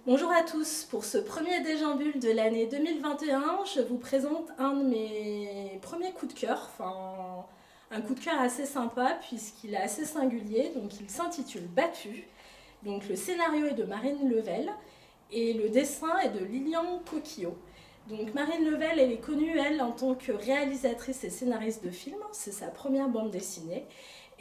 Bonjour à tous, pour ce premier déjambule de l'année 2021, je vous présente un de mes premiers coups de cœur, enfin un coup de cœur assez sympa puisqu'il est assez singulier, donc il s'intitule Battu. Donc le scénario est de Marine Level et le dessin est de Lilian Coquillot. Donc Marine Level, elle est connue, elle, en tant que réalisatrice et scénariste de films, c'est sa première bande dessinée.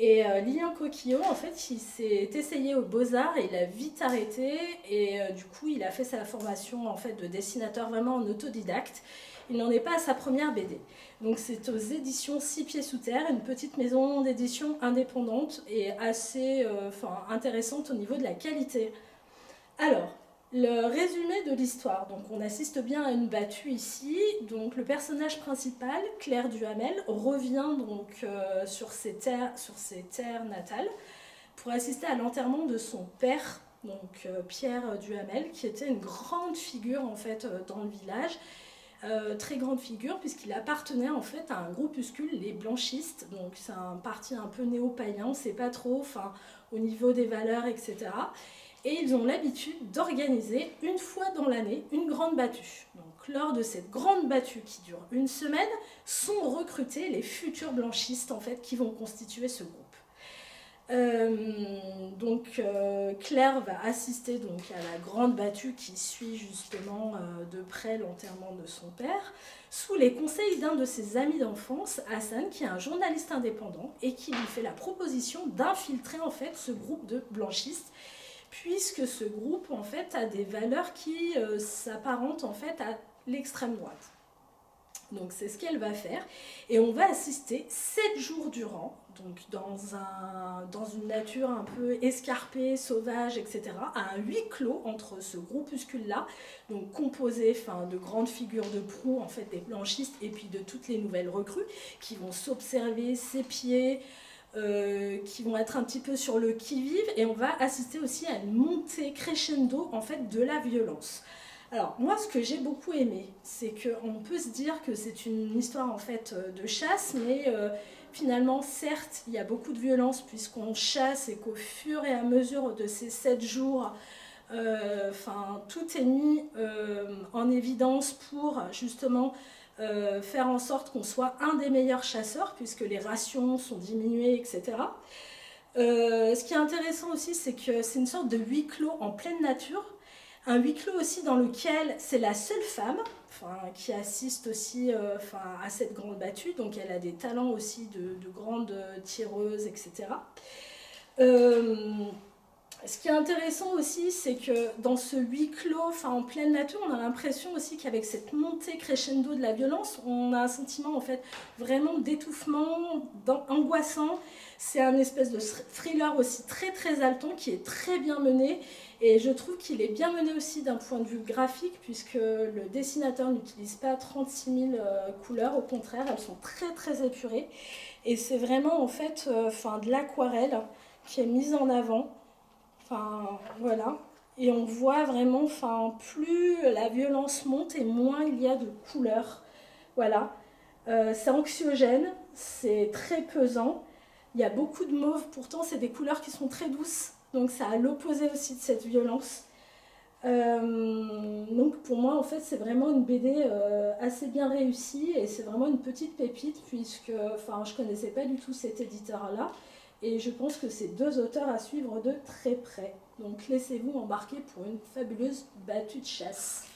Et Lilian Coquillot, en fait, il s'est essayé aux Beaux-Arts et il a vite arrêté. Et du coup, il a fait sa formation en fait, de dessinateur vraiment en autodidacte. Il n'en est pas à sa première BD. Donc c'est aux éditions Six Pieds Sous Terre, une petite maison d'édition indépendante et assez intéressante au niveau de la qualité. Alors, le résumé de l'histoire. Donc, on assiste bien à une battue ici. Donc, le personnage principal, Claire Duhamel, revient donc sur ses terres natales pour assister à l'enterrement de son père, donc Pierre Duhamel, qui était une grande figure en fait dans le village. Très grande figure puisqu'il appartenait en fait à un groupuscule, les blanchistes, donc c'est un parti un peu néo-païen, on ne sait pas trop, enfin au niveau des valeurs, etc. Et ils ont l'habitude d'organiser une fois dans l'année une grande battue. Donc lors de cette grande battue qui dure une semaine, sont recrutés les futurs blanchistes en fait qui vont constituer ce groupe. Claire va assister donc à la grande battue qui suit justement de près l'enterrement de son père, sous les conseils d'un de ses amis d'enfance, Hassan, qui est un journaliste indépendant et qui lui fait la proposition d'infiltrer en fait ce groupe de blanchistes, puisque ce groupe en fait a des valeurs qui s'apparentent en fait à l'extrême droite. Donc c'est ce qu'elle va faire. Et on va assister 7 jours durant, donc dans une nature un peu escarpée, sauvage, etc., à un huis clos entre ce groupuscule-là, donc composé de grandes figures de proue, en fait des blanchistes, et puis de toutes les nouvelles recrues, qui vont s'observer, s'épier, qui vont être un petit peu sur le qui-vive, et on va assister aussi à une montée crescendo en fait de la violence. Alors moi ce que j'ai beaucoup aimé, c'est qu'on peut se dire que c'est une histoire en fait de chasse, mais finalement certes il y a beaucoup de violence puisqu'on chasse et qu'au fur et à mesure de ces 7 jours, tout est mis en évidence pour justement faire en sorte qu'on soit un des meilleurs chasseurs puisque les rations sont diminuées, etc. Ce qui est intéressant aussi, c'est que c'est une sorte de huis clos en pleine nature. Un huis clos aussi dans lequel c'est la seule femme qui assiste aussi à cette grande battue. Donc elle a des talents aussi de grande tireuse, etc. Euh, Ce qui est intéressant aussi, c'est que dans ce huis clos, en pleine nature, on a l'impression aussi qu'avec cette montée crescendo de la violence, on a un sentiment en fait vraiment d'étouffement, angoissant. C'est un espèce de thriller aussi très très haletant qui est très bien mené. Et je trouve qu'il est bien mené aussi d'un point de vue graphique, puisque le dessinateur n'utilise pas 36 000 couleurs, au contraire, elles sont très très épurées. Et c'est vraiment en fait de l'aquarelle qui est mise en avant. Voilà. Et on voit vraiment, plus la violence monte et moins il y a de couleurs. Voilà. C'est anxiogène, c'est très pesant. Il y a beaucoup de mauve, pourtant c'est des couleurs qui sont très douces. Donc ça a l'opposé aussi de cette violence. Donc pour moi en fait c'est vraiment une BD assez bien réussie et c'est vraiment une petite pépite puisque je connaissais pas du tout cet éditeur là et je pense que c'est deux auteurs à suivre de très près. Donc laissez-vous embarquer pour une fabuleuse battue de chasse.